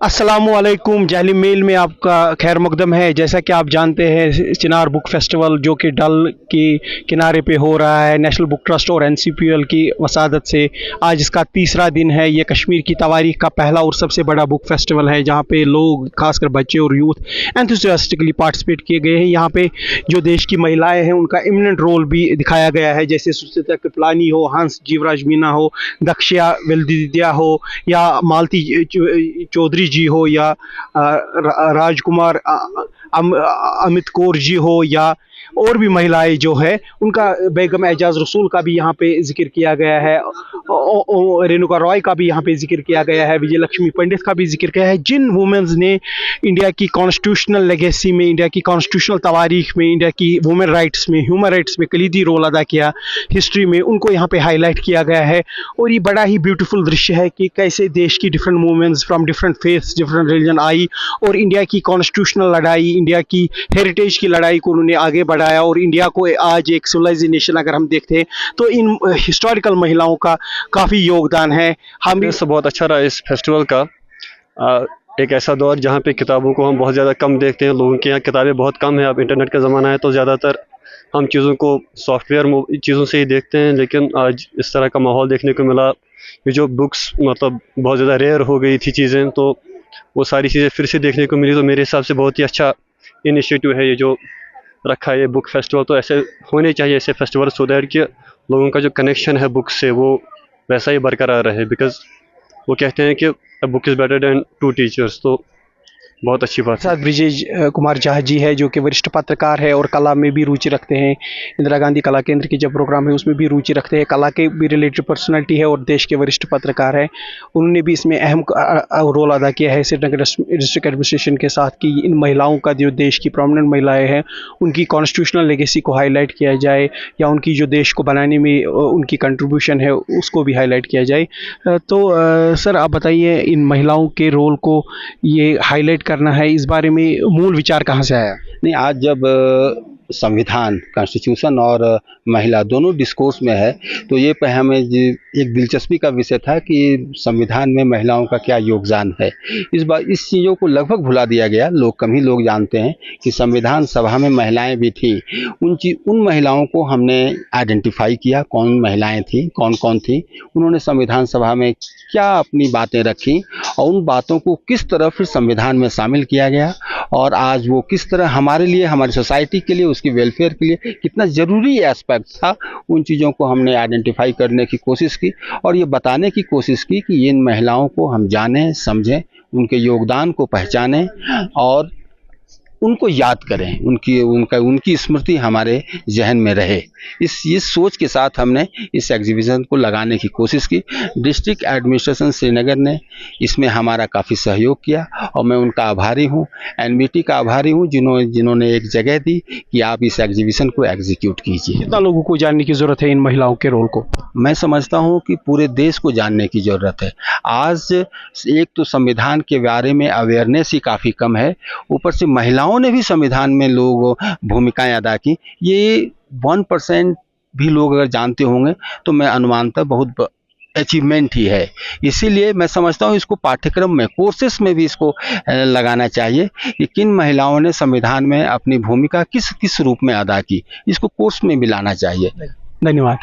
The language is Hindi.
अस्सलामुअलैकुम। जाली मेल में आपका खैर मकदम है। जैसा कि आप जानते हैं, चिनार बुक फेस्टिवल जो कि डल के किनारे पे हो रहा है, नेशनल बुक ट्रस्ट और एनसीपीएल की वसादत से आज इसका तीसरा दिन है। ये कश्मीर की तारीख का पहला और सबसे बड़ा बुक फेस्टिवल है जहाँ पे लोग, खासकर बच्चे और यूथ, एंथुसियास्टिकली पार्टिसिपेट किए गए हैं। यहाँ पे जो देश की महिलाएं हैं उनका इमिनेंट रोल भी दिखाया गया है, जैसे सुचिता कृपलानी हो, हंस जीवराज मीना हो, दक्षया वेलदिया हो, या मालती चौधरी जी हो, या राजकुमार अमित कौर जी हो, या और भी महिलाएं जो है उनका, बेगम एजाज रसूल का भी यहाँ पे जिक्र किया गया है, रेणुका रॉय का भी यहाँ पे जिक्र किया गया है, विजय लक्ष्मी पंडित का भी जिक्र किया है, जिन वुमेन्स ने इंडिया की कॉन्स्टिट्यूशनल लेगेसी में, इंडिया की कॉन्स्टिट्यूशनल तवारीख में, इंडिया की वुमेन राइट्स में, ह्यूमन राइट्स में कलीदी रोल अदा किया हिस्ट्री में, उनको यहाँ पे हाईलाइट किया गया है। और ये बड़ा ही ब्यूटीफुल दृश्य है कि कैसे देश की different womens from different faiths, different religion आई और इंडिया की कॉन्स्टिट्यूशनल लड़ाई, इंडिया की हेरिटेज की लड़ाई को उन्होंने आगे बढ़ाया। और इंडिया को आज एक सिविलाइज्ड नेशन अगर हम देखते हैं तो इन हिस्टोरिकल महिलाओं का काफ़ी योगदान है। हम से बहुत अच्छा रहा इस फेस्टिवल का। एक ऐसा दौर जहाँ पे किताबों को हम बहुत ज़्यादा कम देखते हैं, लोगों के यहाँ किताबें बहुत कम है। अब इंटरनेट का ज़माना है तो ज़्यादातर हम चीज़ों को सॉफ्टवेयर चीज़ों से ही देखते हैं, लेकिन आज इस तरह का माहौल देखने को मिला। ये जो बुक्स मतलब बहुत ज़्यादा रेयर हो गई थी चीज़ें, तो वो सारी चीज़ें फिर से देखने को मिली। तो मेरे हिसाब से बहुत ही अच्छा इनिशिएटिव है ये जो रखा है ये बुक फेस्टिवल। तो ऐसे होने चाहिए ऐसे फेस्टिवल, सो दैट कि लोगों का जो कनेक्शन है बुक से वो वैसा ही बरकरार रहे। बिकॉज वो कहते हैं कि a book is better than two teachers, तो बहुत अच्छी बात है। साथ ब्रिजेश कुमार झा जी है जो कि वरिष्ठ पत्रकार है और कला में भी रुचि रखते हैं। इंदिरा गांधी कला केंद्र की जब प्रोग्राम है उसमें भी रुचि रखते हैं, कला के भी रिलेटेड पर्सनालिटी है और देश के वरिष्ठ पत्रकार है। उन्होंने भी इसमें अहम रोल अदा किया है श्रीनगर डिस्ट्रिक्ट एडमिनिस्ट्रेशन के साथ कि इन महिलाओं का, जो देश की प्रोमिनेंट महिलाएं हैं, उनकी कॉन्स्टिट्यूशनल लेगेसी को हाईलाइट किया जाए, या उनकी जो देश को बनाने में उनकी कंट्रीब्यूशन है उसको भी हाईलाइट किया जाए। तो सर आप बताइए, इन महिलाओं के रोल को ये हाईलाइट करना है, इस बारे में मूल विचार कहाँ से आया? नहीं, आज जब संविधान, कॉन्स्टिट्यूशन और महिला दोनों डिस्कोर्स में है तो ये पे हमें एक दिलचस्पी का विषय था कि संविधान में महिलाओं का क्या योगदान है। इस बार इस चीज़ों को लगभग भुला दिया गया। कम ही लोग जानते हैं कि संविधान सभा में महिलाएं भी थी। उन महिलाओं को हमने आइडेंटिफाई किया, कौन महिलाएं थी, कौन कौन थी, उन्होंने संविधान सभा में क्या अपनी बातें रखी और उन बातों को किस तरह फिर संविधान में शामिल किया गया, और आज वो किस तरह हमारे लिए, हमारी सोसाइटी के लिए, उसकी वेलफेयर के लिए कितना ज़रूरी एस्पेक्ट था। उन चीज़ों को हमने आइडेंटिफाई करने की कोशिश की और ये बताने की कोशिश की कि इन महिलाओं को हम जानें, समझें, उनके योगदान को पहचानें और उनको याद करें, उनकी स्मृति हमारे जहन में रहे। इस सोच के साथ हमने इस एग्जीबिशन को लगाने की कोशिश की। डिस्ट्रिक्ट एडमिनिस्ट्रेशन श्रीनगर ने इसमें हमारा काफ़ी सहयोग किया और मैं उनका आभारी हूँ। एनबीटी का आभारी हूँ जिन्होंने एक जगह दी कि आप इस एग्जीबिशन को एग्जीक्यूट कीजिए। कितना लोगों को जानने की ज़रूरत है इन महिलाओं के रोल को? मैं समझता हूँ कि पूरे देश को जानने की ज़रूरत है। आज एक तो संविधान के बारे में अवेयरनेस ही काफ़ी कम है, ऊपर से महिलाओं ने भी संविधान में भूमिकाएं अदा की। ये 1% भी लोग अगर जानते होंगे तो मैं अनुमानता बहुत अचीवमेंट ही है। इसीलिए मैं समझता हूँ इसको पाठ्यक्रम में, कोर्सेस में भी इसको लगाना चाहिए कि किन महिलाओं ने संविधान में अपनी भूमिका किस किस रूप में अदा की। इसको कोर्स में भी लाना चाहिए। धन्यवाद।